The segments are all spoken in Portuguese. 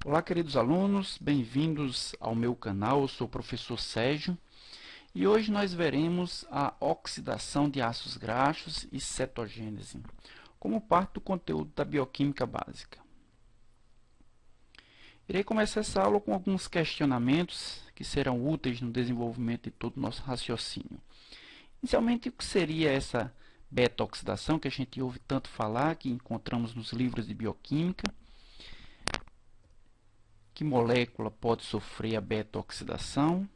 Olá, queridos alunos, bem-vindos ao meu canal. Eu sou o professor Sérgio e hoje nós veremos a oxidação de ácidos graxos e cetogênese como parte do conteúdo da bioquímica básica. Irei começar essa aula com alguns questionamentos que serão úteis no desenvolvimento de todo o nosso raciocínio. Inicialmente, o que seria essa beta-oxidação que a gente ouve tanto falar, que encontramos nos livros de bioquímica? Que molécula pode sofrer a beta-oxidação?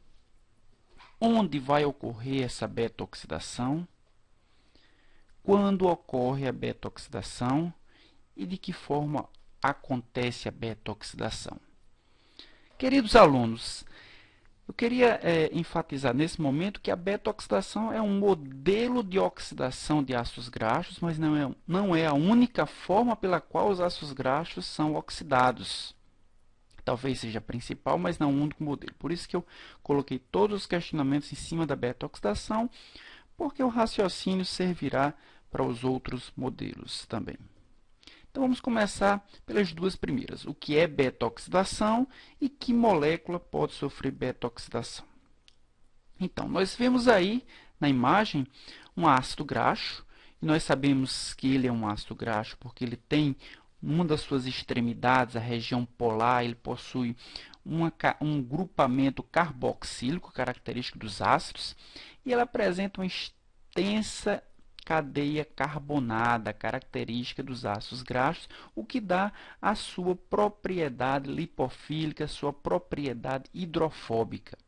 Onde vai ocorrer essa beta-oxidação? Quando ocorre a beta-oxidação? E de que forma acontece a beta-oxidação? Queridos alunos, eu queria enfatizar nesse momento que a beta-oxidação é um modelo de oxidação de ácidos graxos, mas não é a única forma pela qual os ácidos graxos são oxidados. Talvez seja a principal, mas não o único modelo. Por isso que eu coloquei todos os questionamentos em cima da beta-oxidação, porque o raciocínio servirá para os outros modelos também. Então, vamos começar pelas duas primeiras. O que é beta-oxidação e que molécula pode sofrer beta-oxidação? Então, nós vemos aí na imagem um ácido graxo, e nós sabemos que ele é um ácido graxo porque ele tem uma das suas extremidades, a região polar, ele possui um grupamento carboxílico, característico dos ácidos, e ela apresenta uma extensa cadeia carbonada, característica dos ácidos graxos, o que dá a sua propriedade lipofílica, sua propriedade hidrofóbica.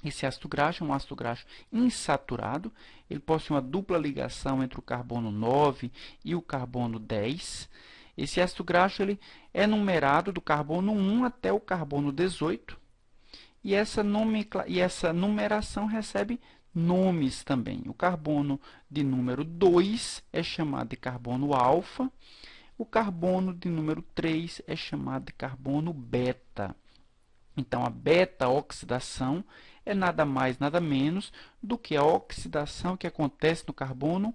Esse ácido graxo é um ácido graxo insaturado, ele possui uma dupla ligação entre o carbono 9 e o carbono 10. Esse ácido graxo ele é numerado do carbono 1 até o carbono 18, e essa numeração recebe nomes também. O carbono de número 2 é chamado de carbono alfa, o carbono de número 3 é chamado de carbono beta. Então, a beta-oxidação é nada mais, nada menos do que a oxidação que acontece no carbono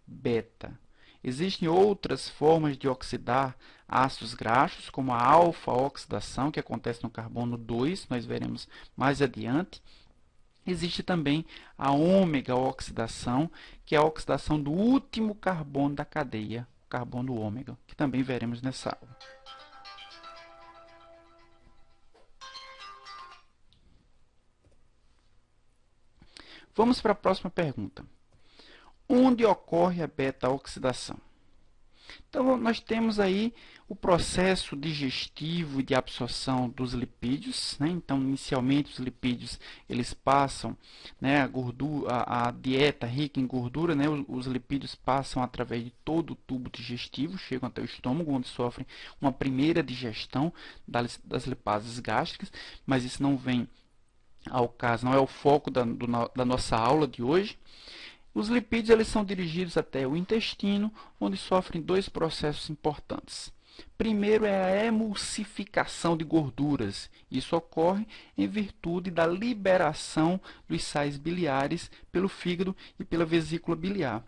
beta. Existem outras formas de oxidar ácidos graxos, como a alfa-oxidação, que acontece no carbono 2, nós veremos mais adiante. Existe também a ômega-oxidação, que é a oxidação do último carbono da cadeia, o carbono ômega, que também veremos nessa aula. Vamos para a próxima pergunta. Onde ocorre a beta-oxidação? Então, nós temos aí o processo digestivo e de absorção dos lipídios, né? Então, inicialmente, os lipídios eles passam, né, a dieta rica em gordura, né? Os lipídios passam através de todo o tubo digestivo, chegam até o estômago, onde sofrem uma primeira digestão das lipases gástricas, mas isso não vem ao caso, não é o foco da nossa aula de hoje. Os lipídios eles são dirigidos até o intestino, onde sofrem dois processos importantes. Primeiro é a emulsificação de gorduras. Isso ocorre em virtude da liberação dos sais biliares pelo fígado e pela vesícula biliar.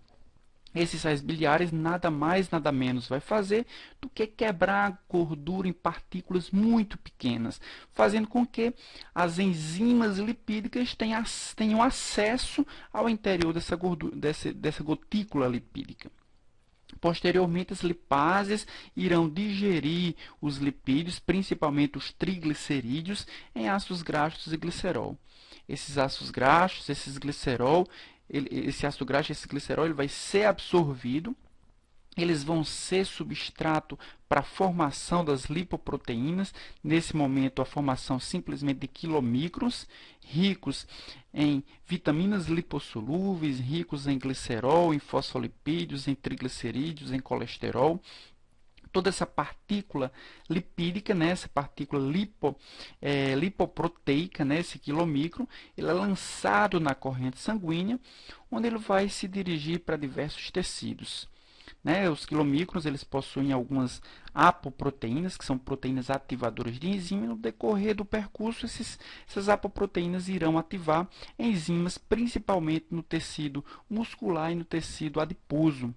Esses sais biliares nada mais, nada menos vai fazer do que quebrar a gordura em partículas muito pequenas, fazendo com que as enzimas lipídicas tenham acesso ao interior dessa gordura, dessa gotícula lipídica. Posteriormente, as lipases irão digerir os lipídios, principalmente os triglicerídeos, em ácidos graxos e glicerol. Esses ácidos graxos, esse ácido graxo, esse glicerol, ele vai ser absorvido. Eles vão ser substrato para a formação das lipoproteínas. Nesse momento, a formação simplesmente de quilomicrons, ricos em vitaminas lipossolúveis, ricos em glicerol, em fosfolipídios, em triglicerídeos, em colesterol. Toda essa partícula lipídica, né, essa partícula lipoproteica, né, esse quilomicron, ele é lançado na corrente sanguínea, onde ele vai se dirigir para diversos tecidos. Né? Os quilomicrons eles possuem algumas apoproteínas, que são proteínas ativadoras de enzima, e no decorrer do percurso, essas apoproteínas irão ativar enzimas, principalmente no tecido muscular e no tecido adiposo.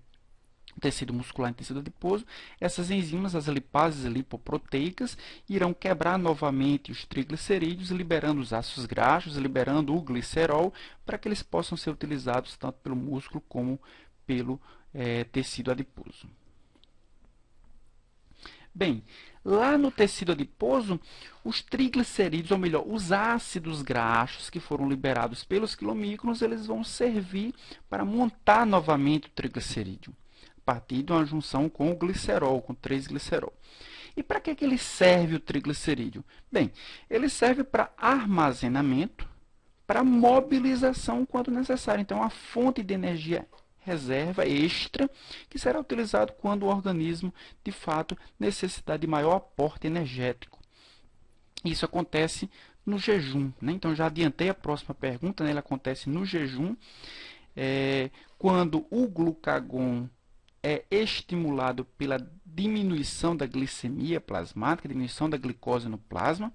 tecido muscular e tecido adiposo, essas enzimas, as lipases lipoproteicas, irão quebrar novamente os triglicerídeos, liberando os ácidos graxos, liberando o glicerol, para que eles possam ser utilizados tanto pelo músculo como pelo tecido adiposo. Bem, lá no tecido adiposo, os triglicerídeos, ou melhor, os ácidos graxos que foram liberados pelos quilomículos, eles vão servir para montar novamente o triglicerídeo, a partir de uma junção com o glicerol, com 3-glicerol. E para que ele serve o triglicerídeo? Bem, ele serve para armazenamento, para mobilização quando necessário. Então, é uma fonte de energia reserva extra que será utilizado quando o organismo, de fato, necessitar de maior aporte energético. Isso acontece no jejum, né? Então, já adiantei a próxima pergunta, né? Ele acontece no jejum, quando o glucagon é estimulado pela diminuição da glicemia plasmática, diminuição da glicose no plasma,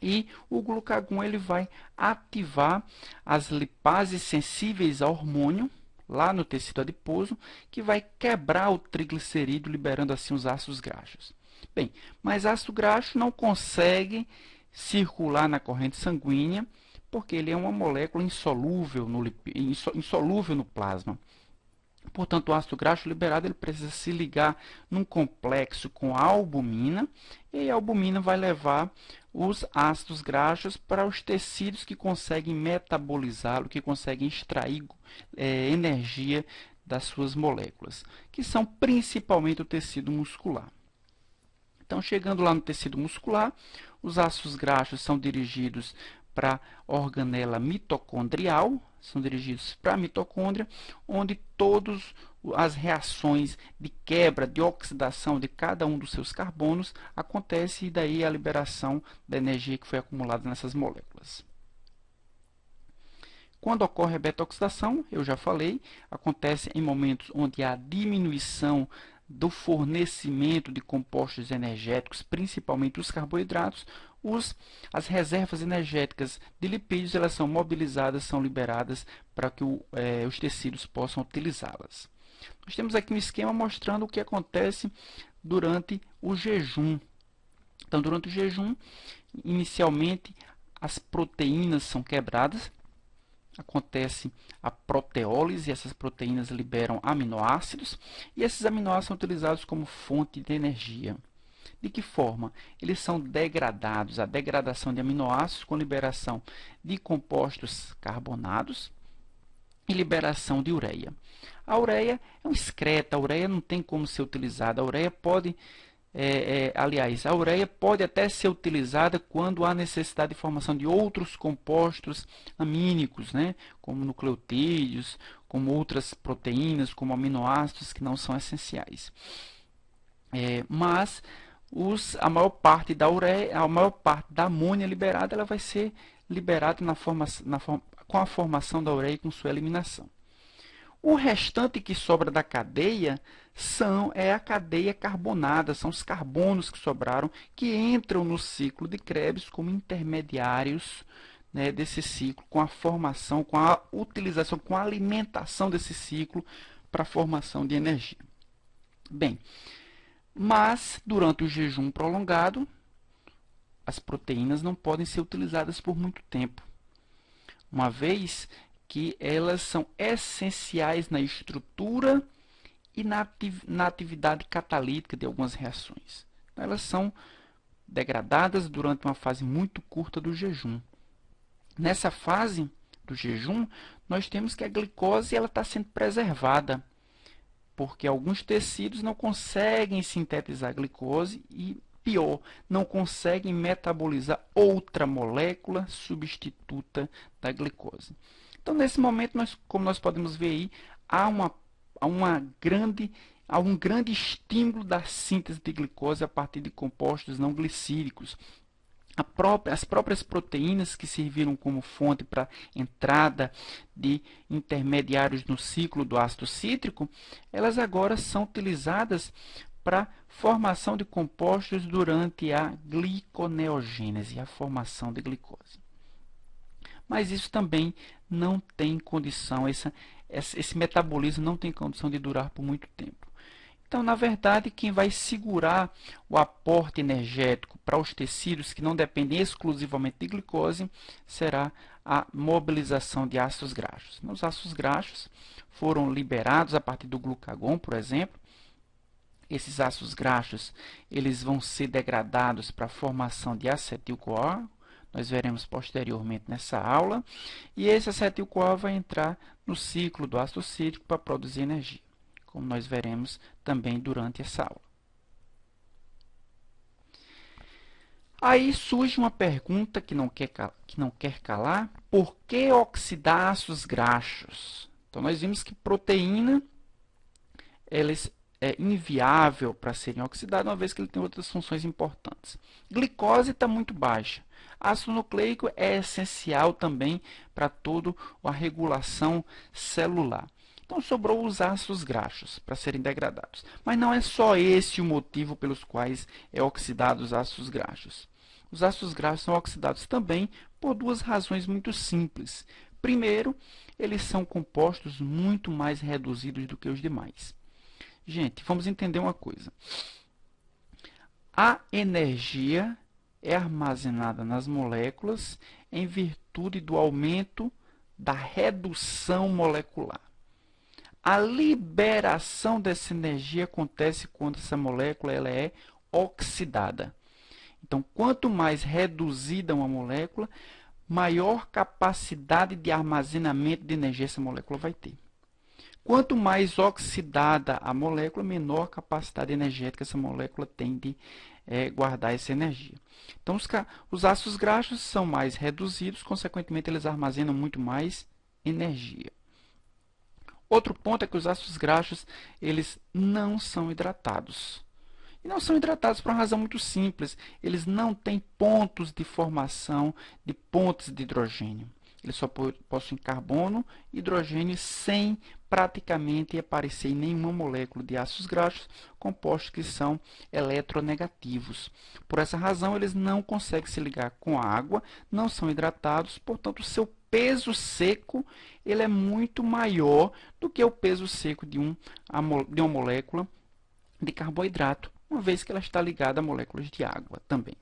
e o glucagon ele vai ativar as lipases sensíveis ao hormônio, lá no tecido adiposo, que vai quebrar o triglicerídeo, liberando assim os ácidos graxos. Bem, mas ácido graxo não consegue circular na corrente sanguínea, porque ele é uma molécula insolúvel no plasma. Portanto, o ácido graxo liberado ele precisa se ligar num complexo com a albumina, e a albumina vai levar os ácidos graxos para os tecidos que conseguem metabolizá-lo, que conseguem extrair energia das suas moléculas, que são principalmente o tecido muscular. Então, chegando lá no tecido muscular, os ácidos graxos são dirigidos para a organela mitocondrial, são dirigidos para a mitocôndria, onde todas as reações de quebra, de oxidação de cada um dos seus carbonos acontece, e daí a liberação da energia que foi acumulada nessas moléculas. Quando ocorre a beta-oxidação, eu já falei, acontece em momentos onde há diminuição do fornecimento de compostos energéticos, principalmente os carboidratos. As reservas energéticas de lipídios elas são mobilizadas, são liberadas para que os tecidos possam utilizá-las. Nós temos aqui um esquema mostrando o que acontece durante o jejum. Então, durante o jejum, inicialmente, as proteínas são quebradas, acontece a proteólise, essas proteínas liberam aminoácidos, e esses aminoácidos são utilizados como fonte de energia. De que forma? Eles são degradados, a degradação de aminoácidos com liberação de compostos carbonados e liberação de ureia. A ureia é um excreto, a ureia não tem como ser utilizada, a ureia pode... aliás, a ureia pode até ser utilizada quando há necessidade de formação de outros compostos amínicos, né? Como nucleotídeos, como outras proteínas, como aminoácidos que não são essenciais. Mas a maior parte da ureia, a maior parte da amônia liberada, ela vai ser liberada com a formação da ureia e com sua eliminação. O restante que sobra da cadeia é a cadeia carbonada, são os carbonos que sobraram, que entram no ciclo de Krebs como intermediários, né, desse ciclo, com a formação, com a utilização, com a alimentação desse ciclo para a formação de energia. Bem, mas durante o jejum prolongado, as proteínas não podem ser utilizadas por muito tempo, uma vez que elas são essenciais na estrutura e na atividade catalítica de algumas reações. Elas são degradadas durante uma fase muito curta do jejum. Nessa fase do jejum, nós temos que a glicose está sendo preservada, porque alguns tecidos não conseguem sintetizar a glicose e, pior, não conseguem metabolizar outra molécula substituta da glicose. Então, nesse momento, como nós podemos ver aí, há um grande estímulo da síntese de glicose a partir de compostos não glicídicos. As próprias proteínas que serviram como fonte para entrada de intermediários no ciclo do ácido cítrico, elas agora são utilizadas para formação de compostos durante a gliconeogênese, a formação de glicose. Mas isso também não tem condição, esse metabolismo não tem condição de durar por muito tempo. Então, na verdade, quem vai segurar o aporte energético para os tecidos que não dependem exclusivamente de glicose será a mobilização de ácidos graxos. Os ácidos graxos foram liberados a partir do glucagon, por exemplo. Esses ácidos graxos eles vão ser degradados para a formação de acetil-CoA. Nós veremos posteriormente nessa aula. E esse acetil-CoA vai entrar no ciclo do ácido cítrico para produzir energia, como nós veremos também durante essa aula. Aí surge uma pergunta que não quer calar: por que oxidar ácidos graxos? Então, nós vimos que proteína é inviável para serem oxidadas, uma vez que ele tem outras funções importantes. Glicose está muito baixa. Ácido nucleico é essencial também para toda a regulação celular. Então, sobrou os ácidos graxos para serem degradados. Mas não é só esse o motivo pelos quais é oxidado os ácidos graxos. Os ácidos graxos são oxidados também por duas razões muito simples. Primeiro, eles são compostos muito mais reduzidos do que os demais. Gente, vamos entender uma coisa. A energia é armazenada nas moléculas em virtude do aumento da redução molecular. A liberação dessa energia acontece quando essa molécula ela é oxidada. Então, quanto mais reduzida uma molécula, maior capacidade de armazenamento de energia essa molécula vai ter. Quanto mais oxidada a molécula, menor capacidade energética essa molécula tem de guardar essa energia. Então, os ácidos graxos são mais reduzidos, consequentemente, eles armazenam muito mais energia. Outro ponto é que os ácidos graxos eles não são hidratados. E não são hidratados por uma razão muito simples. Eles não têm pontos de formação de pontes de hidrogênio. Eles só possuem carbono e hidrogênio sem praticamente aparecer em nenhuma molécula de ácidos graxos, compostos que são eletronegativos. Por essa razão, eles não conseguem se ligar com a água, não são hidratados, portanto, o seu peso seco ele é muito maior do que o peso seco de uma molécula de carboidrato, uma vez que ela está ligada a moléculas de água também.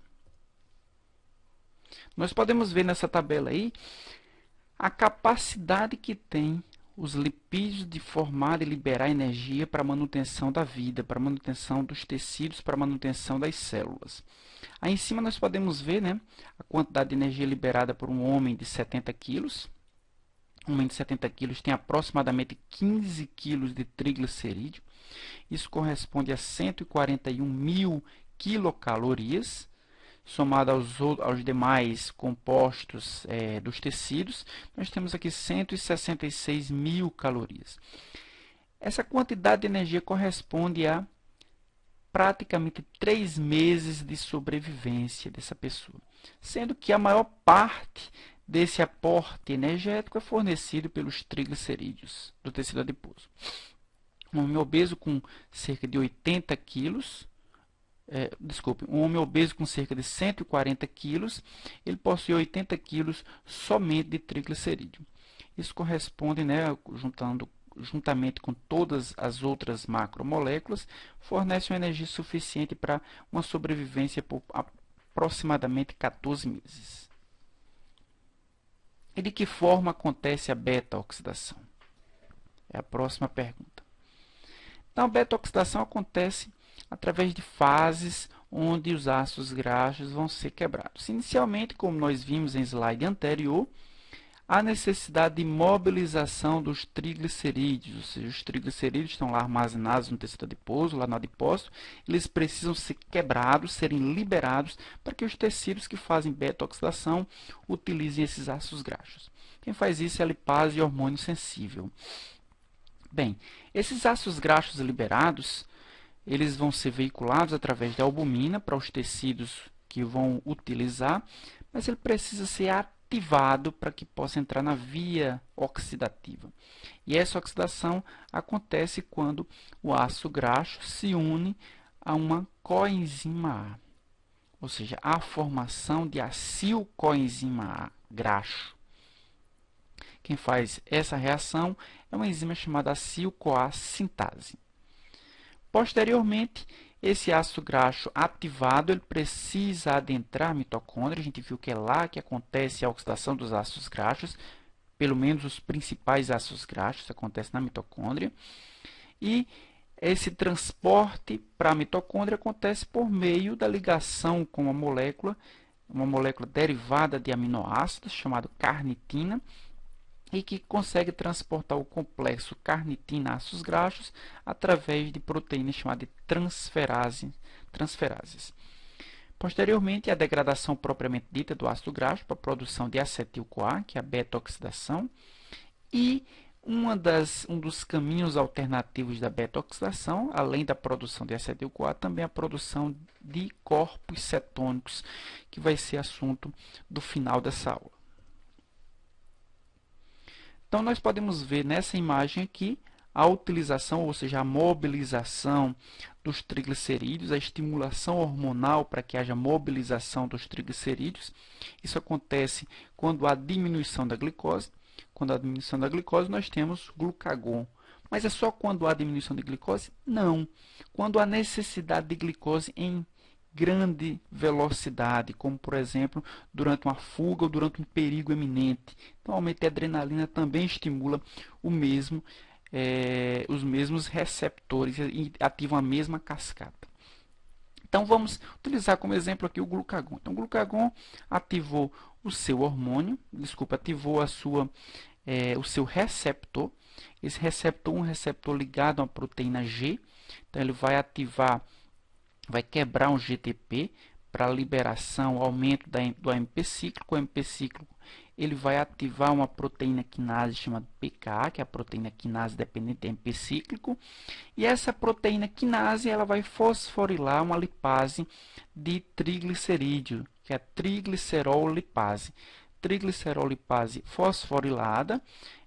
Nós podemos ver nessa tabela aí a capacidade que tem os lipídios de formar e liberar energia para a manutenção da vida, para a manutenção dos tecidos, para a manutenção das células. Aí em cima nós podemos ver, né, a quantidade de energia liberada por um homem de 70 quilos. Um homem de 70 quilos tem aproximadamente 15 quilos de triglicerídeo. Isso corresponde a 141 mil quilocalorias. Somado aos demais compostos dos tecidos, nós temos aqui 166 mil calorias. Essa quantidade de energia corresponde a praticamente 3 meses de sobrevivência dessa pessoa, sendo que a maior parte desse aporte energético é fornecido pelos triglicerídeos do tecido adiposo. Um homem obeso com cerca de 80 quilos, um homem obeso com cerca de 140 quilos, ele possui 80 quilos somente de triglicerídeo. Isso corresponde, né, juntamente com todas as outras macromoléculas, fornece uma energia suficiente para uma sobrevivência por aproximadamente 14 meses. E de que forma acontece a beta-oxidação? É a próxima pergunta. Então, a beta-oxidação acontece através de fases onde os ácidos graxos vão ser quebrados. Inicialmente, como nós vimos em slide anterior, há necessidade de mobilização dos triglicerídeos, ou seja, os triglicerídeos estão lá armazenados no tecido adiposo, lá no adipócito, eles precisam ser quebrados, serem liberados, para que os tecidos que fazem beta-oxidação utilizem esses ácidos graxos. Quem faz isso é a lipase e hormônio sensível. Bem, esses ácidos graxos liberados, eles vão ser veiculados através da albumina para os tecidos que vão utilizar, mas ele precisa ser ativado para que possa entrar na via oxidativa. E essa oxidação acontece quando o ácido graxo se une a uma coenzima A, ou seja, a formação de acil-coenzima A graxo, Quem faz essa reação é uma enzima chamada acil-CoA sintase. Posteriormente, esse ácido graxo ativado ele precisa adentrar a mitocôndria. A gente viu que é lá que acontece a oxidação dos ácidos graxos, pelo menos os principais ácidos graxos acontecem na mitocôndria. E esse transporte para a mitocôndria acontece por meio da ligação com uma molécula derivada de aminoácidos, chamada carnitina, e que consegue transportar o complexo carnitina-ácidos graxos através de proteínas chamadas de transferases. Posteriormente, a degradação propriamente dita do ácido graxo para a produção de acetil-CoA, que é a beta-oxidação, e um dos caminhos alternativos da beta-oxidação, além da produção de acetil-CoA, também a produção de corpos cetônicos, que vai ser assunto do final dessa aula. Então, nós podemos ver nessa imagem aqui a utilização, ou seja, a mobilização dos triglicerídeos, a estimulação hormonal para que haja mobilização dos triglicerídeos. Isso acontece quando há diminuição da glicose. Quando há diminuição da glicose, nós temos glucagon. Mas é só quando há diminuição de glicose? Não. Quando há necessidade de glicose em grande velocidade, como, por exemplo, durante uma fuga ou durante um perigo iminente. Normalmente, a adrenalina também estimula os mesmos receptores e ativam a mesma cascata. Então, vamos utilizar como exemplo aqui o glucagon. Então, o glucagon ativou o seu hormônio, ativou o seu receptor. Esse receptor é um receptor ligado a uma proteína G. Então, ele vai quebrar um GTP para liberação, aumento do AMP cíclico. O AMP cíclico ele vai ativar uma proteína quinase chamada PKA, que é a proteína quinase dependente de AMP cíclico. E essa proteína quinase ela vai fosforilar uma lipase de triglicerídeo, que é a triglicerol-lipase. Triglicerol-lipase fosforilada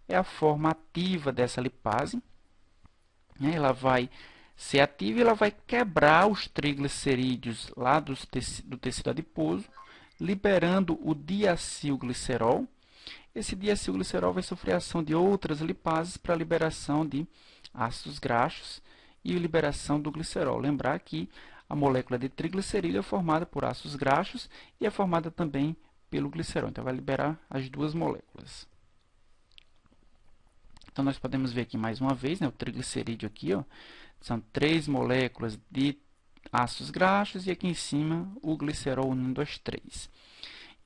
é a forma ativa dessa lipase. Ela vai ser ativa e ela vai quebrar os triglicerídeos lá do tecido adiposo, liberando o diacilglicerol. Esse diacilglicerol vai sofrer a ação de outras lipases para a liberação de ácidos graxos e liberação do glicerol. Lembrar que a molécula de triglicerídeo é formada por ácidos graxos e é formada também pelo glicerol. Então, vai liberar as duas moléculas. Então, nós podemos ver aqui mais uma vez, o triglicerídeo aqui, são 3 moléculas de ácidos graxos e aqui em cima o glicerol unindo as 3.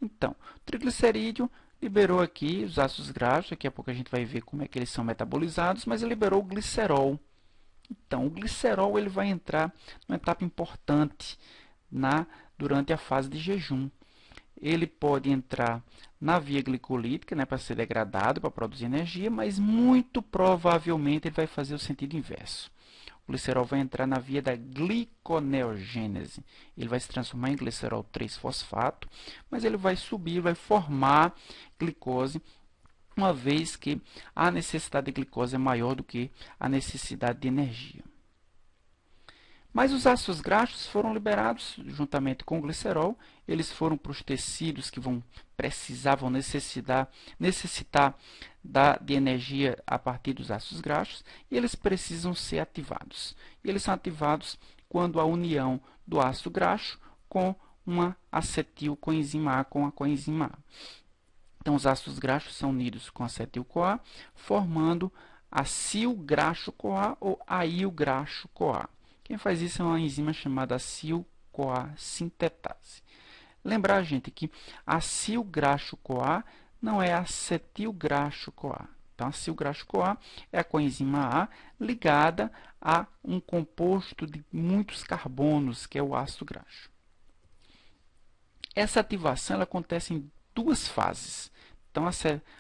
Então, o triglicerídeo liberou aqui os ácidos graxos, daqui a pouco a gente vai ver como é que eles são metabolizados, mas ele liberou o glicerol. Então, o glicerol ele vai entrar numa etapa importante durante a fase de jejum. Ele pode entrar na via glicolítica, para ser degradado, para produzir energia, mas muito provavelmente ele vai fazer o sentido inverso. O glicerol vai entrar na via da gliconeogênese. Ele vai se transformar em glicerol 3-fosfato, mas ele vai subir, vai formar glicose, uma vez que a necessidade de glicose é maior do que a necessidade de energia. Mas os ácidos graxos foram liberados juntamente com o glicerol. Eles foram para os tecidos que vão necessitar de energia a partir dos ácidos graxos e eles precisam ser ativados. E eles são ativados quando a união do ácido graxo com uma acetilcoenzima A com a coenzima A. Então, os ácidos graxos são unidos com acetil-CoA, formando acil-graxo-CoA ou ail-graxo-CoA. Quem faz isso é uma enzima chamada acil-CoA sintetase. Lembrar, gente, que acil-graxo-CoA não é acetil-graxo-CoA. Então, acil-graxo-CoA é a coenzima A ligada a um composto de muitos carbonos, que é o ácido graxo. Essa ativação ela acontece em 2 fases. Então, a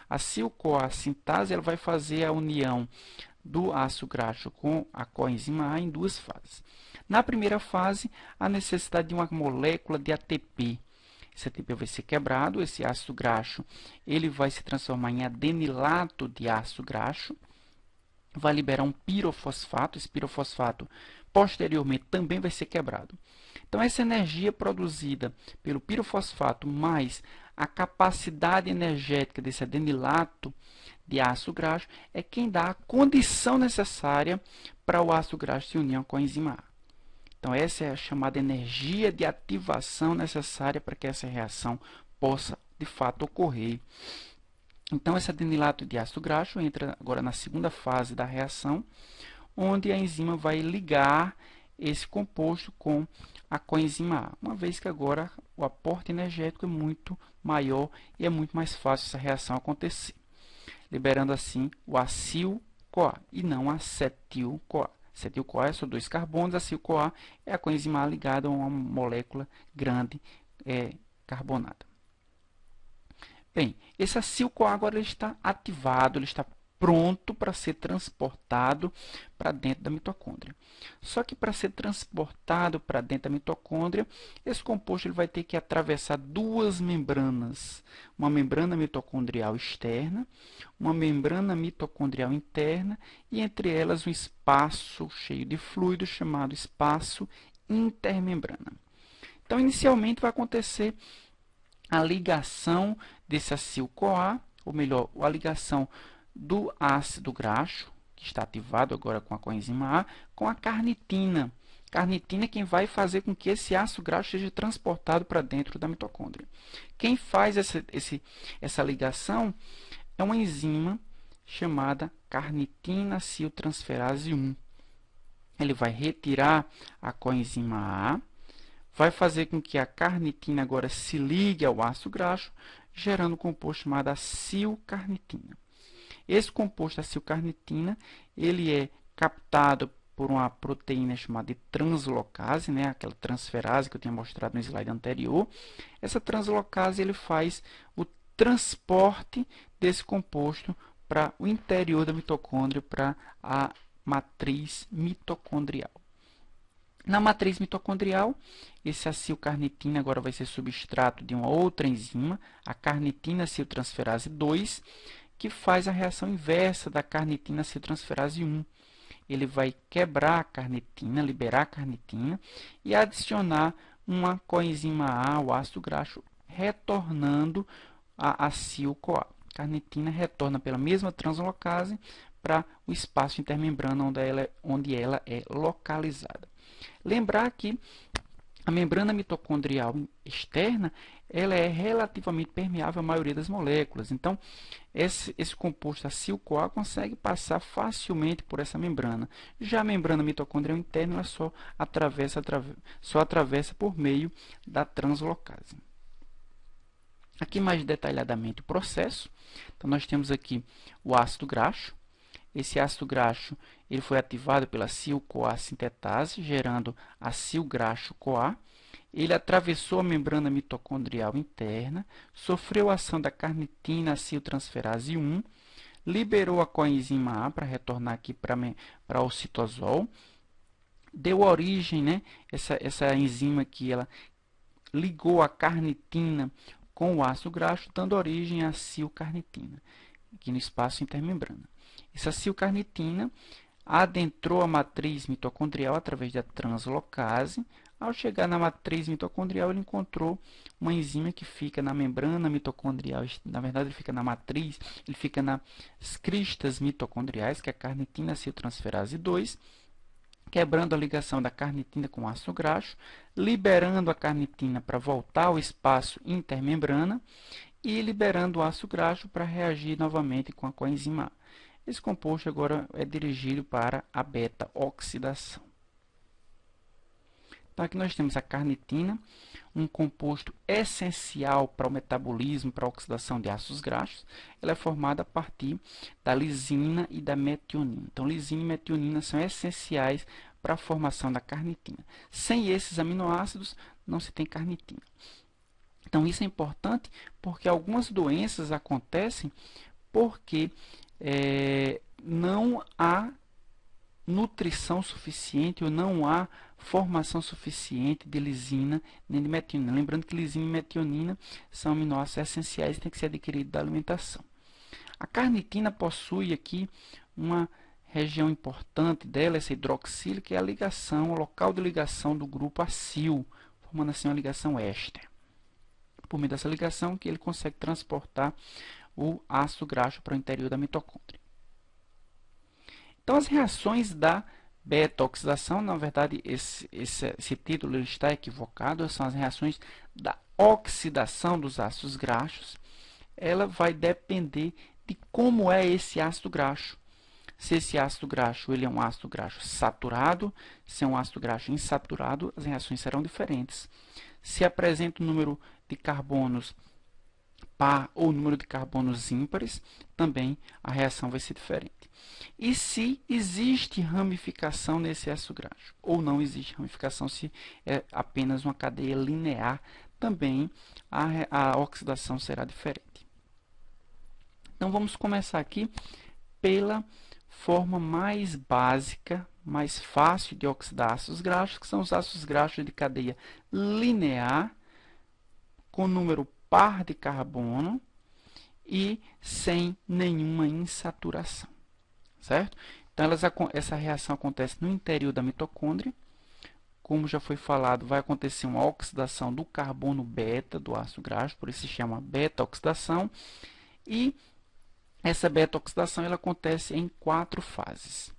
acil-CoA sintase ela vai fazer a união do ácido graxo com a coenzima A em 2 fases. Na primeira fase, a necessidade de uma molécula de ATP. Esse ATP vai ser quebrado, esse ácido graxo ele vai se transformar em adenilato de ácido graxo, vai liberar um pirofosfato, esse pirofosfato posteriormente também vai ser quebrado. Então, essa energia produzida pelo pirofosfato mais a capacidade energética desse adenilato de ácido graxo é quem dá a condição necessária para o ácido graxo se unir com a enzima A. Então, essa é a chamada energia de ativação necessária para que essa reação possa, de fato, ocorrer. Então, esse adenilato de ácido graxo entra agora na segunda fase da reação, onde a enzima vai ligar esse composto com a coenzima A, uma vez que agora o aporte energético é muito maior e é muito mais fácil essa reação acontecer, liberando assim o acil-CoA e não acetil-CoA. Acetil-CoA é só 2 carbonos, acil-CoA é a coenzima A ligada a uma molécula grande carbonada. Bem, esse acil-CoA agora ele está ativado, ele está pronto para ser transportado para dentro da mitocôndria. Só que para ser transportado para dentro da mitocôndria, esse composto ele vai ter que atravessar duas membranas, uma membrana mitocondrial externa, uma membrana mitocondrial interna e entre elas um espaço cheio de fluido chamado espaço intermembrana. Então, inicialmente vai acontecer a ligação desse acil-CoA, ou melhor, a ligação do ácido graxo, que está ativado agora com a coenzima A, com a carnitina. Carnitina é quem vai fazer com que esse ácido graxo seja transportado para dentro da mitocôndria. Quem faz essa ligação é uma enzima chamada carnitina aciltransferase 1. Ele vai retirar a coenzima A, vai fazer com que a carnitina agora se ligue ao ácido graxo, gerando um composto chamado acilcarnitina. Esse composto acilcarnitina, ele é captado por uma proteína chamada de translocase, né? Aquela transferase que eu tinha mostrado no slide anterior. Essa translocase ele faz o transporte desse composto para o interior da mitocôndria, para a matriz mitocondrial. Na matriz mitocondrial, esse acilcarnitina agora vai ser substrato de uma outra enzima, a carnitina aciltransferase 2, que faz a reação inversa da carnitina aciltransferase 1. Ele vai quebrar a carnitina, liberar a carnitina e adicionar uma coenzima A, o ácido graxo, retornando a acil-CoA. A carnitina retorna pela mesma translocase para o espaço intermembrana onde ela é localizada. Lembrar que a membrana mitocondrial externa ela é relativamente permeável à maioria das moléculas. Então, esse composto acil-CoA consegue passar facilmente por essa membrana. Já a membrana mitocondrial interna ela só atravessa por meio da translocase. Aqui mais detalhadamente o processo. Então, nós temos aqui o ácido graxo. Esse ácido graxo ele foi ativado pela acil-CoA sintetase, gerando acil-graxo-CoA. Ele atravessou a membrana mitocondrial interna, sofreu a ação da carnitina aciltransferase 1, liberou a coenzima A para retornar aqui para o citosol, deu origem, né, essa enzima aqui, ela ligou a carnitina com o ácido graxo, dando origem à acilcarnitina, aqui no espaço intermembrana. Essa acilcarnitina adentrou a matriz mitocondrial através da translocase. Ao chegar na matriz mitocondrial, ele encontrou uma enzima que fica na membrana mitocondrial. Na verdade, ele fica na matriz, ele fica nas cristas mitocondriais, que é a carnitina aciltransferase 2, quebrando a ligação da carnitina com o ácido graxo, liberando a carnitina para voltar ao espaço intermembrana e liberando o ácido graxo para reagir novamente com a coenzima A. Esse composto agora é dirigido para a beta-oxidação. Então, aqui nós temos a carnitina, um composto essencial para o metabolismo, para a oxidação de ácidos graxos. Ela é formada a partir da lisina e da metionina. Então, lisina e metionina são essenciais para a formação da carnitina. Sem esses aminoácidos, não se tem carnitina. Então, isso é importante porque algumas doenças acontecem porque não há nutrição suficiente ou não há formação suficiente de lisina nem de metionina. Lembrando que lisina e metionina são aminoácidos essenciais e têm que ser adquiridos da alimentação. A carnitina possui aqui uma região importante dela, essa hidroxila, que é a ligação, o local de ligação do grupo acil, formando assim uma ligação éster. por meio dessa ligação, que ele consegue transportar o ácido graxo para o interior da mitocôndria. Então, as reações da beta-oxidação, na verdade, esse título está equivocado, são as reações da oxidação dos ácidos graxos. Ela vai depender de como é esse ácido graxo. Se esse ácido graxo ele é um ácido graxo saturado, se é um ácido graxo insaturado, as reações serão diferentes. Se apresenta um número de carbonos par ou número de carbonos ímpares, também a reação vai ser diferente. E se existe ramificação nesse ácido graxo, ou não existe ramificação, se é apenas uma cadeia linear, também a oxidação será diferente. Então, vamos começar aqui pela forma mais básica, mais fácil de oxidar ácidos graxos, que são os ácidos graxos de cadeia linear, com número par de carbono e sem nenhuma insaturação, certo? Então, essa reação acontece no interior da mitocôndria. Como já foi falado, vai acontecer uma oxidação do carbono beta do ácido graxo, por isso se chama beta-oxidação. E essa beta-oxidação ela acontece em 4 fases.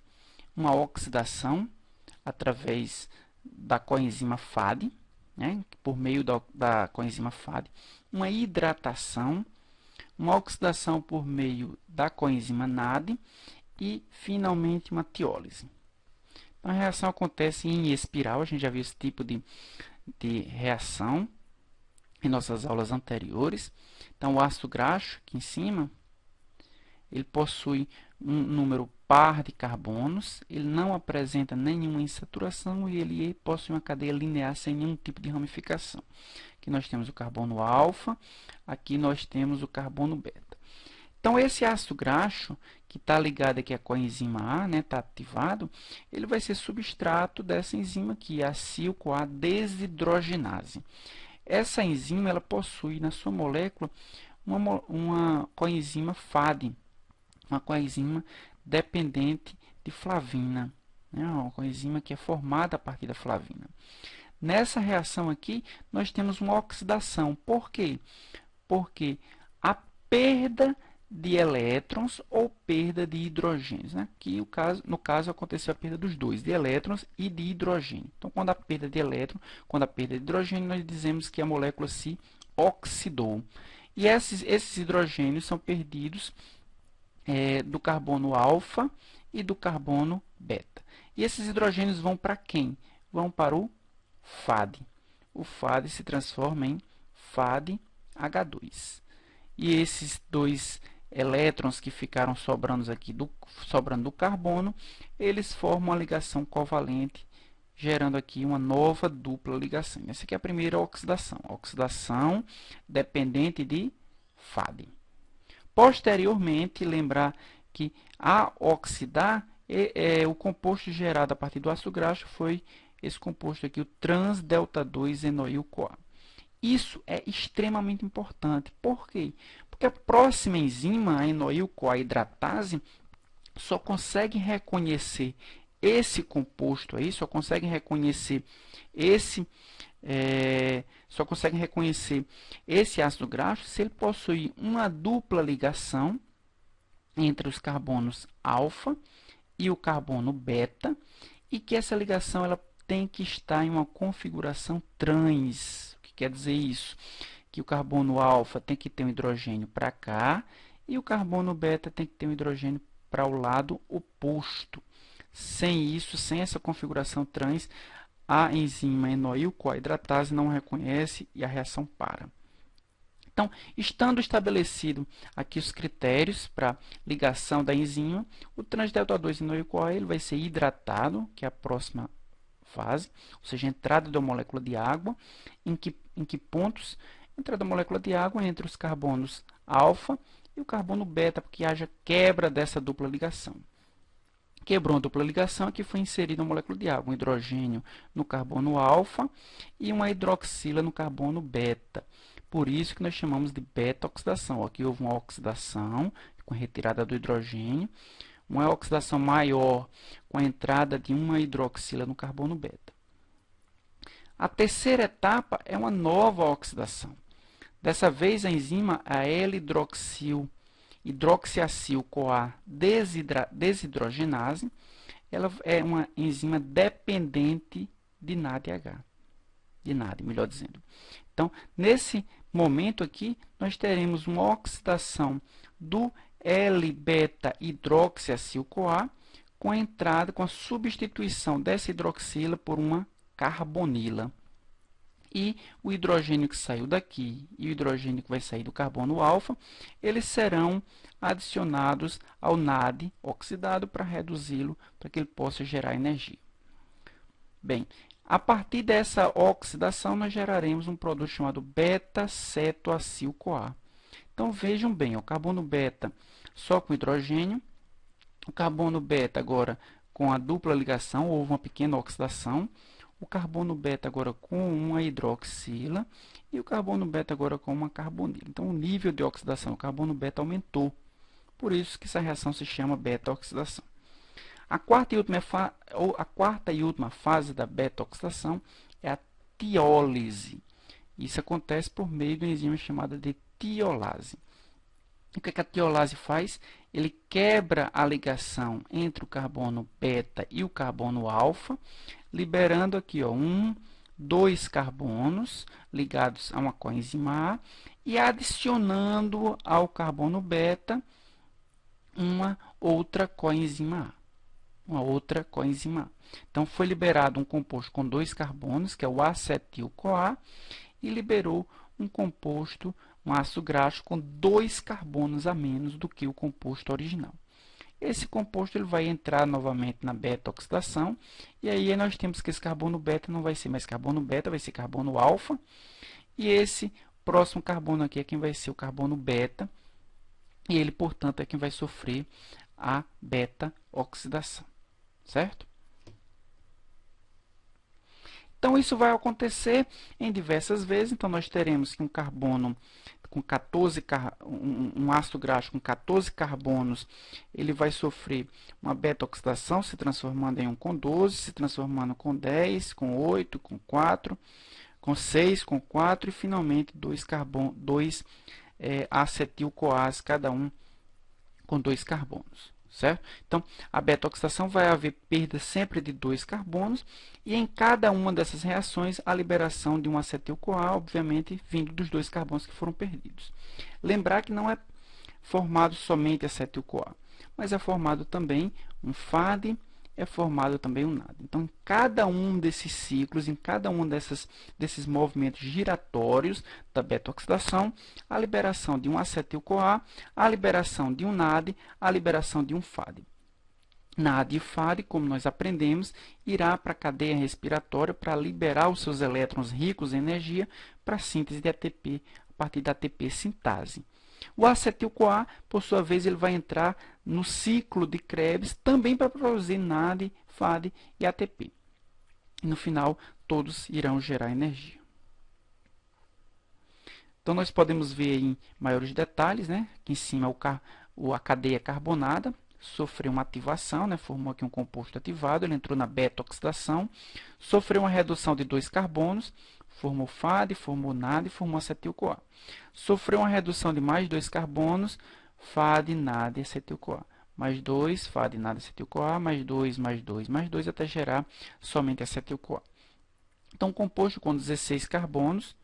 Uma oxidação através da coenzima FAD, né, por meio da coenzima FAD, uma hidratação, uma oxidação por meio da coenzima NAD e, finalmente, uma tiólise. Então, a reação acontece em espiral, a gente já viu esse tipo de reação em nossas aulas anteriores. Então, o ácido graxo, aqui em cima, ele possui um número par de carbonos, ele não apresenta nenhuma insaturação e ele possui uma cadeia linear sem nenhum tipo de ramificação. Aqui nós temos o carbono alfa, aqui nós temos o carbono beta. Então, esse ácido graxo, que está ligado aqui à coenzima A, né, está ativado, ele vai ser substrato dessa enzima aqui, a acil-CoA desidrogenase. Essa enzima ela possui na sua molécula uma coenzima FAD, uma coenzima dependente de flavina, né? Uma coenzima que é formada a partir da flavina. Nessa reação aqui, nós temos uma oxidação. Por quê? Porque a perda de elétrons ou perda de hidrogênios, né? Aqui, no caso, aconteceu a perda dos dois, de elétrons e de hidrogênio. Então, quando a perda de elétron, quando a perda de hidrogênio, nós dizemos que a molécula se oxidou. E esses hidrogênios são perdidos do carbono alfa e do carbono beta. E esses hidrogênios vão para quem? Vão para o FAD. O FAD se transforma em FADH2. E esses dois elétrons que ficaram sobrando aqui sobrando do carbono, eles formam uma ligação covalente, gerando aqui uma nova dupla ligação. Essa aqui é a primeira oxidação. Oxidação dependente de FAD. Posteriormente, lembrar que a oxidar, o composto gerado a partir do ácido graxo foi esse composto aqui, o trans-delta-2-enoil-CoA. Isso é extremamente importante. Por quê? Porque a próxima enzima, a enoil-CoA hidratase, só consegue reconhecer esse composto aí, só consegue reconhecer esse ácido graxo se ele possuir uma dupla ligação entre os carbonos alfa e o carbono beta, e que essa ligação ela tem que estar em uma configuração trans. O que quer dizer isso? Que o carbono alfa tem que ter um hidrogênio para cá e o carbono beta tem que ter um hidrogênio para o lado oposto. Sem isso, sem essa configuração trans, a enzima enoil-CoA hidratase não reconhece e a reação para. Então, estando estabelecido aqui os critérios para ligação da enzima, o trans-delta-2-enoil-CoA ele vai ser hidratado, que é a próxima fase, ou seja, a entrada da molécula de água. Em que pontos? Entrada da molécula de água entre os carbonos alfa e o carbono beta, porque haja quebra dessa dupla ligação. Quebrou a dupla ligação, aqui foi inserida a molécula de água, um hidrogênio no carbono alfa e uma hidroxila no carbono beta. Por isso que nós chamamos de beta-oxidação. Aqui houve uma oxidação com retirada do hidrogênio, uma oxidação maior com a entrada de uma hidroxila no carbono beta. A terceira etapa é uma nova oxidação. Dessa vez, a enzima, a hidroxiacil-CoA desidrogenase, ela é uma enzima dependente de NADH, de NAD, melhor dizendo. Então, nesse momento aqui, nós teremos uma oxidação do L-beta-hidroxiacil-CoA com a entrada, com a substituição dessa hidroxila por uma carbonila. E o hidrogênio que saiu daqui e o hidrogênio que vai sair do carbono alfa, eles serão adicionados ao NAD oxidado para reduzi-lo, para que ele possa gerar energia. Bem, a partir dessa oxidação, nós geraremos um produto chamado beta-cetoacil-CoA. Então, vejam bem, o carbono beta só com hidrogênio, o carbono beta agora com a dupla ligação, houve uma pequena oxidação, o carbono beta agora com uma hidroxila e o carbono beta agora com uma carbonila. Então, o nível de oxidação do carbono beta aumentou. Por isso que essa reação se chama beta-oxidação. A quarta e última fase da beta-oxidação é a tiólise. Isso acontece por meio de uma enzima chamada de tiolase. O que a tiolase faz? Ele quebra a ligação entre o carbono beta e o carbono alfa, liberando aqui dois carbonos ligados a uma coenzima A e adicionando ao carbono beta uma outra coenzima A. Então, foi liberado um composto com dois carbonos, que é o acetil-CoA, e liberou um composto, um ácido graxo com dois carbonos a menos do que o composto original. Esse composto ele vai entrar novamente na beta-oxidação, e aí nós temos que esse carbono beta não vai ser mais carbono beta, vai ser carbono alfa, e esse próximo carbono aqui é quem vai ser o carbono beta, e ele, portanto, é quem vai sofrer a beta-oxidação, certo? Então, isso vai acontecer em diversas vezes. Então, nós teremos que um carbono com 14, um ácido graxo com 14 carbonos, ele vai sofrer uma beta-oxidação, se transformando em 1 com 12, se transformando com 10, com 8, com 4, com 6, com 4 e, finalmente, dois acetil-CoAs, cada um com 2 carbonos. Certo? Então, a beta-oxidação vai haver perda sempre de 2 carbonos e em cada uma dessas reações a liberação de um acetil-CoA, obviamente, vindo dos 2 carbonos que foram perdidos. Lembrar que não é formado somente acetil-CoA, mas é formado também um FAD, é formado também um NAD. Então, em cada um desses ciclos, em cada um desses movimentos giratórios da beta-oxidação, a liberação de um acetil-CoA, a liberação de um NAD, a liberação de um FAD. NAD e FAD, como nós aprendemos, irá para a cadeia respiratória para liberar os seus elétrons ricos em energia para a síntese de ATP, a partir da ATP sintase. O acetil-CoA, por sua vez, ele vai entrar no ciclo de Krebs, também para produzir NAD, FAD e ATP. E no final, todos irão gerar energia. Então, nós podemos ver em maiores detalhes, né? Aqui em cima a cadeia carbonada sofreu uma ativação, né? Formou aqui um composto ativado, ele entrou na beta-oxidação, sofreu uma redução de 2 carbonos, formou FAD, formou NAD e formou acetil-CoA. Sofreu uma redução de mais 2 carbonos, FAD, NAD e acetil-CoA. Mais 2, FAD, NAD e acetil-CoA, mais 2, mais 2, mais 2, até gerar somente acetil-CoA. Então, um composto com 16 carbonos,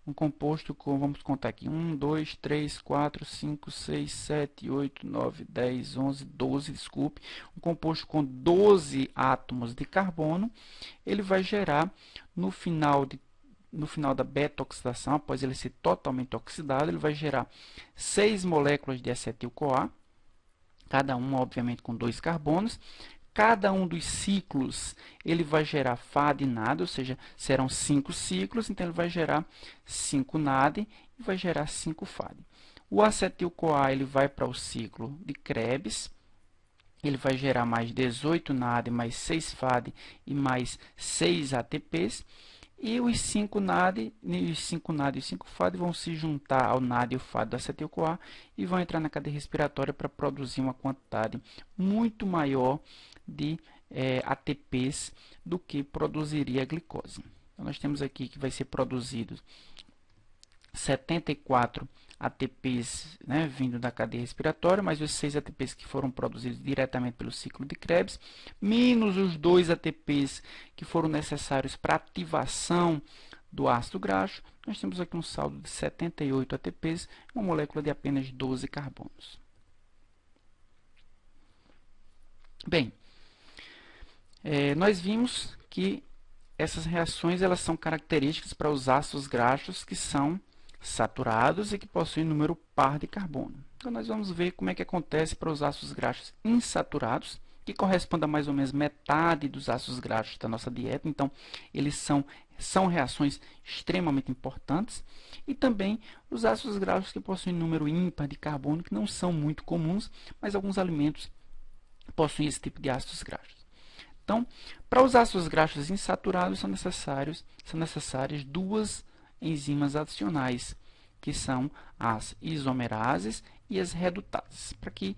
um composto com, vamos contar aqui, 1, 2, 3, 4, 5, 6, 7, 8, 9, 10, 11, 12, desculpe. Um composto com 12 átomos de carbono, ele vai gerar, no final da beta-oxidação, após ele ser totalmente oxidado, ele vai gerar 6 moléculas de acetil-CoA, cada uma, obviamente, com 2 carbonos. Cada um dos ciclos ele vai gerar FAD e NAD, ou seja, serão 5 ciclos, então ele vai gerar 5 NAD e vai gerar 5 FAD. O acetil-CoA ele vai para o ciclo de Krebs, ele vai gerar mais 18 NAD, mais 6 FAD e mais 6 ATPs. E os 5 NAD e os 5 FAD vão se juntar ao NAD e o FAD do acetil-CoA e vão entrar na cadeia respiratória para produzir uma quantidade muito maior de ATPs do que produziria a glicose. Então, nós temos aqui que vai ser produzido 74 ATPs, né, vindo da cadeia respiratória, mais os 6 ATPs que foram produzidos diretamente pelo ciclo de Krebs, menos os 2 ATPs que foram necessários para ativação do ácido graxo, nós temos aqui um saldo de 78 ATPs, uma molécula de apenas 12 carbonos. Bem, nós vimos que essas reações elas são características para os ácidos graxos que são saturados e que possuem número par de carbono. Então, nós vamos ver como é que acontece para os ácidos graxos insaturados, que corresponde a mais ou menos metade dos ácidos graxos da nossa dieta. Então, eles são reações extremamente importantes. E também os ácidos graxos que possuem número ímpar de carbono, que não são muito comuns, mas alguns alimentos possuem esse tipo de ácidos graxos. Então, para os ácidos graxos insaturados são necessárias duas enzimas adicionais, que são as isomerases e as redutases, para que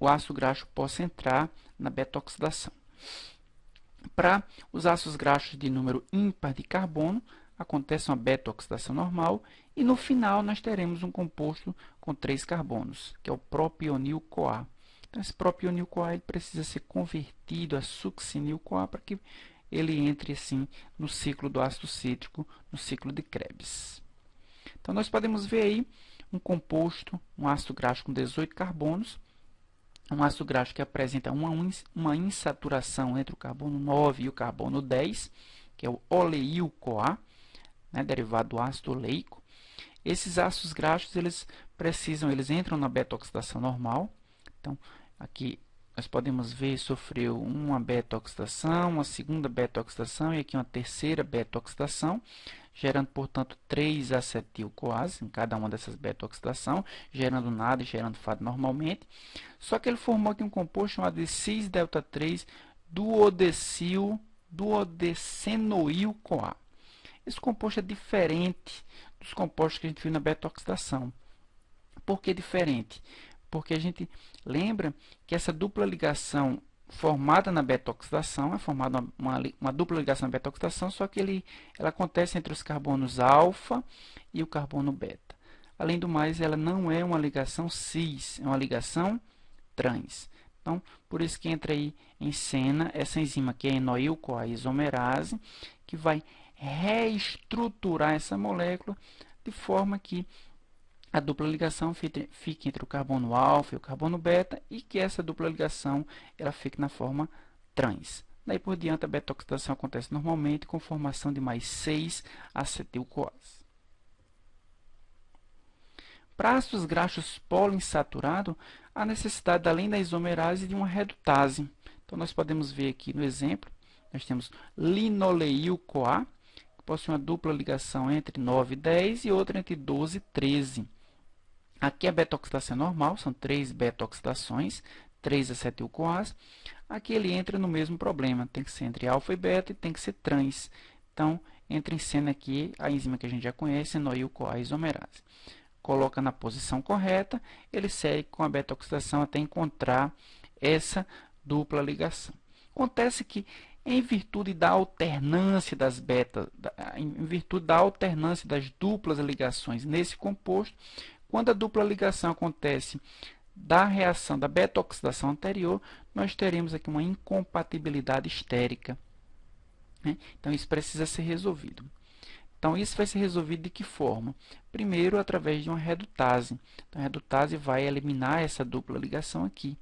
o ácido graxo possa entrar na beta-oxidação. Para os ácidos graxos de número ímpar de carbono, acontece uma beta-oxidação normal e no final nós teremos um composto com 3 carbonos, que é o propionil-CoA. Então, esse propionil-CoA ele precisa ser convertido a succinil-CoA para que ele entre assim no ciclo do ácido cítrico, no ciclo de Krebs. Então, nós podemos ver aí um composto, um ácido graxo com 18 carbonos, um ácido graxo que apresenta uma insaturação entre o carbono 9 e o carbono 10, que é o oleil-CoA, né, derivado do ácido oleico. Esses ácidos graxos eles entram na beta-oxidação normal. Então, aqui nós podemos ver, sofreu uma beta-oxidação, uma segunda beta-oxidação e aqui uma terceira beta-oxidação, gerando, portanto, 3 acetil-CoAs em cada uma dessas beta-oxidações, gerando NAD e gerando FAD normalmente. Só que ele formou aqui um composto chamado de cis-delta-3 duodecenoil-CoA. Esse composto é diferente dos compostos que a gente viu na beta-oxidação. Por que diferente? Porque a gente lembra que essa dupla ligação formada na beta-oxidação é formada uma dupla ligação na beta-oxidação, só que ela acontece entre os carbonos alfa e o carbono beta. Além do mais, ela não é uma ligação cis, é uma ligação trans. Então, por isso que entra aí em cena essa enzima que é a enoil-CoA isomerase, que vai reestruturar essa molécula de forma que a dupla ligação fique entre o carbono alfa e o carbono beta e que essa dupla ligação ela fique na forma trans. Daí por diante a beta-oxidação acontece normalmente com formação de mais 6 acetil-CoAs. Para ácidos graxos poliinsaturados, há necessidade, além da isomerase, de uma redutase. Então, nós podemos ver aqui no exemplo, nós temos linoleil-CoA, que possui uma dupla ligação entre 9 e 10 e outra entre 12 e 13. Aqui a beta-oxidação é normal, são 3 beta-oxidações, 3 acetil-CoAs. Aqui ele entra no mesmo problema, tem que ser entre alfa e beta e tem que ser trans. Então, entra em cena aqui a enzima que a gente já conhece, enoil-CoA isomerase. Coloca na posição correta, ele segue com a beta-oxidação até encontrar essa dupla ligação. Acontece que, em virtude da alternância das duplas ligações nesse composto, quando a dupla ligação acontece da reação da beta-oxidação anterior, nós teremos aqui uma incompatibilidade estérica, né? Então, isso precisa ser resolvido. Então, isso vai ser resolvido de que forma? Primeiro, através de uma redutase. Então, a redutase vai eliminar essa dupla ligação aqui.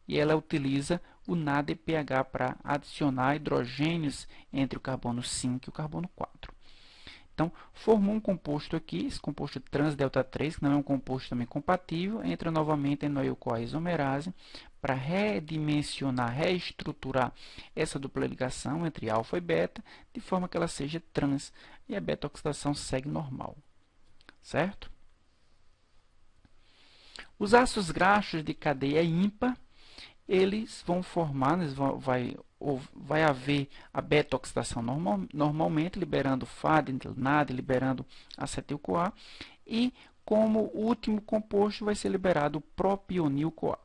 E ela utiliza o NADPH para adicionar hidrogênios entre o carbono 5 e o carbono 4. Então, formou um composto aqui, esse composto trans-delta-3, que não é um composto também compatível, entra novamente em enoil-CoA isomerase para redimensionar, reestruturar essa dupla ligação entre alfa e beta, de forma que ela seja trans, e a beta-oxidação segue normal, certo? Os ácidos graxos de cadeia ímpar, eles vão formar, vai haver a beta-oxidação normalmente, liberando FAD, NAD, liberando acetil-CoA, e como último composto vai ser liberado o propionil-CoA.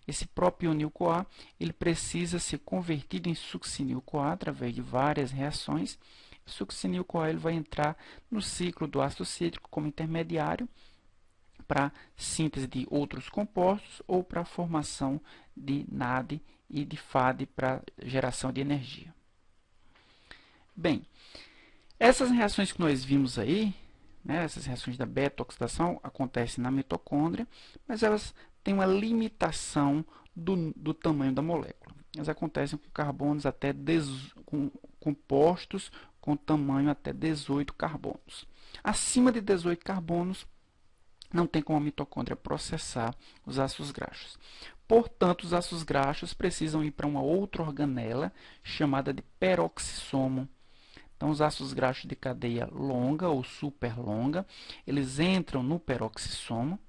Esse propionil-CoA ele precisa ser convertido em succinil-CoA através de várias reações. o succinil-CoA ele vai entrar no ciclo do ácido cítrico como intermediário para síntese de outros compostos ou para a formação de NAD e de FAD para geração de energia. Bem, essas reações que nós vimos aí, né, essas reações da beta-oxidação acontecem na mitocôndria, mas elas têm uma limitação do tamanho da molécula. Elas acontecem com carbonos até com compostos com tamanho até 18 carbonos. Acima de 18 carbonos, não tem como a mitocôndria processar os ácidos graxos. Portanto, os ácidos graxos precisam ir para uma outra organela chamada de peroxissomo. Então, os ácidos graxos de cadeia longa ou super longa, eles entram no peroxissomo,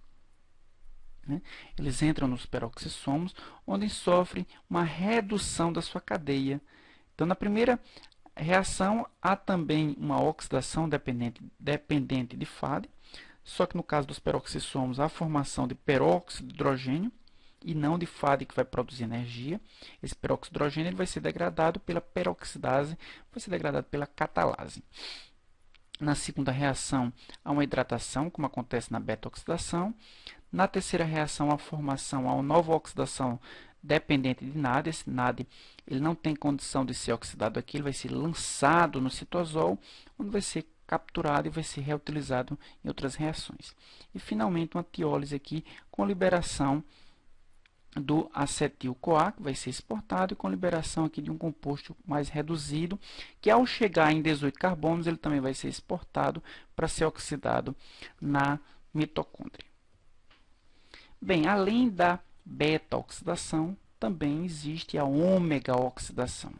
né? Eles entram nos peroxissomos, onde sofrem uma redução da sua cadeia. Então, na primeira reação, há também uma oxidação dependente de FAD, só que no caso dos peroxissomos, há a formação de peróxido de hidrogênio e não de FAD, que vai produzir energia. Esse peróxido de hidrogênio ele vai ser degradado pela peroxidase, vai ser degradado pela catalase. Na segunda reação, há uma hidratação, como acontece na beta-oxidação. Na terceira reação, a formação, há uma nova oxidação dependente de NAD. Esse NAD ele não tem condição de ser oxidado aqui, ele vai ser lançado no citosol, onde vai ser capturado e vai ser reutilizado em outras reações. E, finalmente, uma tiólise aqui com liberação do acetil-CoA, que vai ser exportado, e com liberação aqui de um composto mais reduzido, que ao chegar em 18 carbonos, ele também vai ser exportado para ser oxidado na mitocôndria. Bem, além da beta-oxidação, também existe a ômega-oxidação.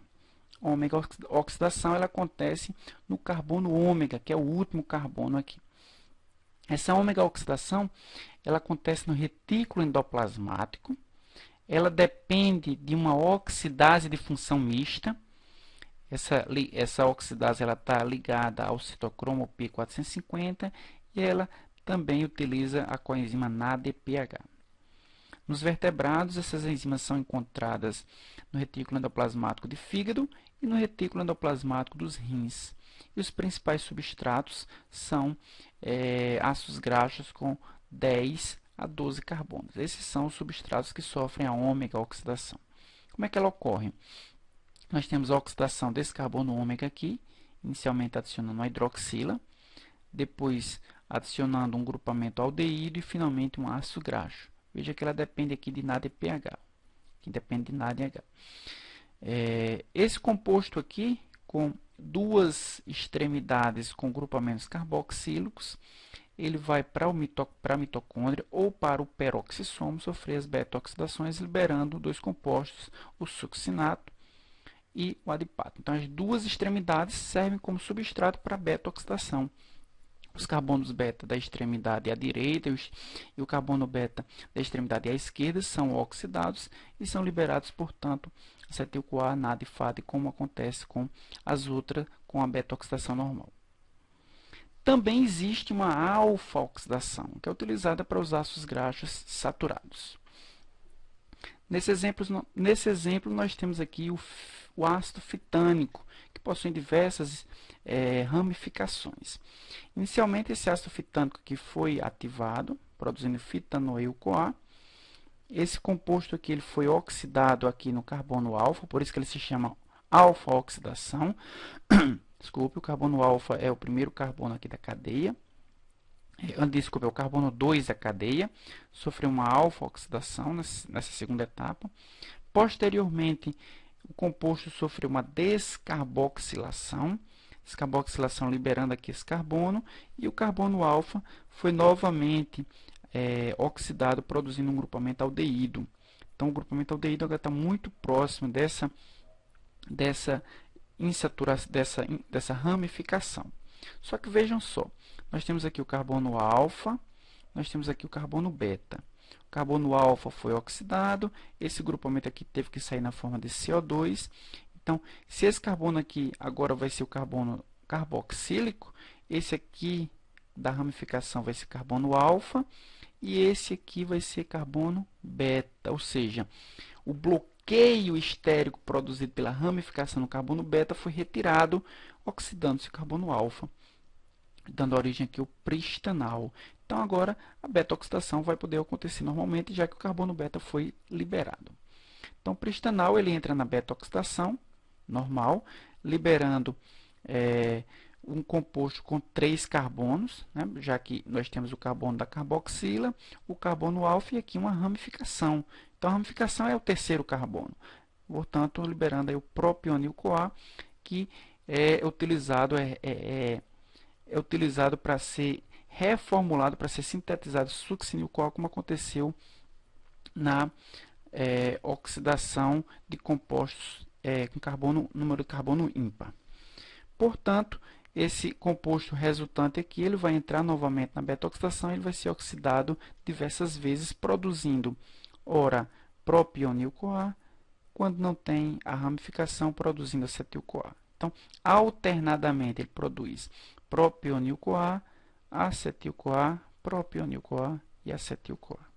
A ômega-oxidação ela acontece no carbono ômega, que é o último carbono aqui. Essa ômega-oxidação ela acontece no retículo endoplasmático. Ela depende de uma oxidase de função mista. Essa oxidase está ligada ao citocromo P450 e ela também utiliza a coenzima NADPH. Nos vertebrados, essas enzimas são encontradas no retículo endoplasmático de fígado e no retículo endoplasmático dos rins. E os principais substratos são ácidos graxos com 10 a 12 carbonos. Esses são os substratos que sofrem a ômega-oxidação. Como é que ela ocorre? Nós temos a oxidação desse carbono ômega aqui, inicialmente adicionando a hidroxila, depois adicionando um grupamento aldeído e finalmente um ácido graxo. Veja que ela depende aqui de NADPH, que depende de NADH. Esse composto aqui, com duas extremidades com grupamentos carboxílicos, ele vai para a mitocôndria ou para o peroxissomo sofrer as beta-oxidações, liberando dois compostos, o succinato e o adipato. Então, as duas extremidades servem como substrato para a beta-oxidação. Os carbonos beta da extremidade à direita e o carbono beta da extremidade à esquerda são oxidados e são liberados, portanto, acetil-CoA, NAD e FAD, como acontece com as outras, com a beta-oxidação normal. Também existe uma alfa-oxidação, que é utilizada para os ácidos graxos saturados. Nesse exemplo, nós temos aqui o ácido fitânico, que possui diversas ramificações. Inicialmente, esse ácido fitânico aqui foi ativado, produzindo fitanoil-CoA. Esse composto aqui ele foi oxidado aqui no carbono alfa, por isso que ele se chama alfa-oxidação. Desculpe, o carbono alfa é o primeiro carbono aqui da cadeia. Desculpe, é o carbono 2 da cadeia. Sofreu uma alfa-oxidação nessa segunda etapa. Posteriormente, o composto sofreu uma descarboxilação. Descarboxilação liberando aqui esse carbono. E o carbono alfa foi novamente oxidado, produzindo um grupamento aldeído. Então, o grupamento aldeído agora está muito próximo dessa ramificação. Só que vejam só, nós temos aqui o carbono alfa, nós temos aqui o carbono beta. O carbono alfa foi oxidado, esse grupamento aqui teve que sair na forma de CO2. Então, se esse carbono aqui agora vai ser o carbono carboxílico, esse aqui da ramificação vai ser carbono alfa e esse aqui vai ser carbono beta, ou seja, o bloqueio bloqueio estérico produzido pela ramificação no carbono beta foi retirado, oxidando-se o carbono alfa, dando origem aqui ao pristanal. Então, agora, a beta-oxidação vai poder acontecer normalmente, já que o carbono beta foi liberado. Então, o pristanal ele entra na beta-oxidação normal, liberando um composto com 3 carbonos, né? Já que nós temos o carbono da carboxila, o carbono alfa e aqui uma ramificação. Então, a ramificação é o terceiro carbono. Portanto, liberando aí o propionil-CoA, que é utilizado para ser reformulado, para ser sintetizado succinil-CoA, como aconteceu na oxidação de compostos com número de carbono ímpar. Portanto, esse composto resultante aqui, ele vai entrar novamente na beta-oxidação, ele vai ser oxidado diversas vezes, produzindo, ora, propionil-CoA, quando não tem a ramificação, produzindo acetil-CoA. Então, alternadamente, ele produz propionil-CoA, acetil-CoA, propionil-CoA e acetil-CoA.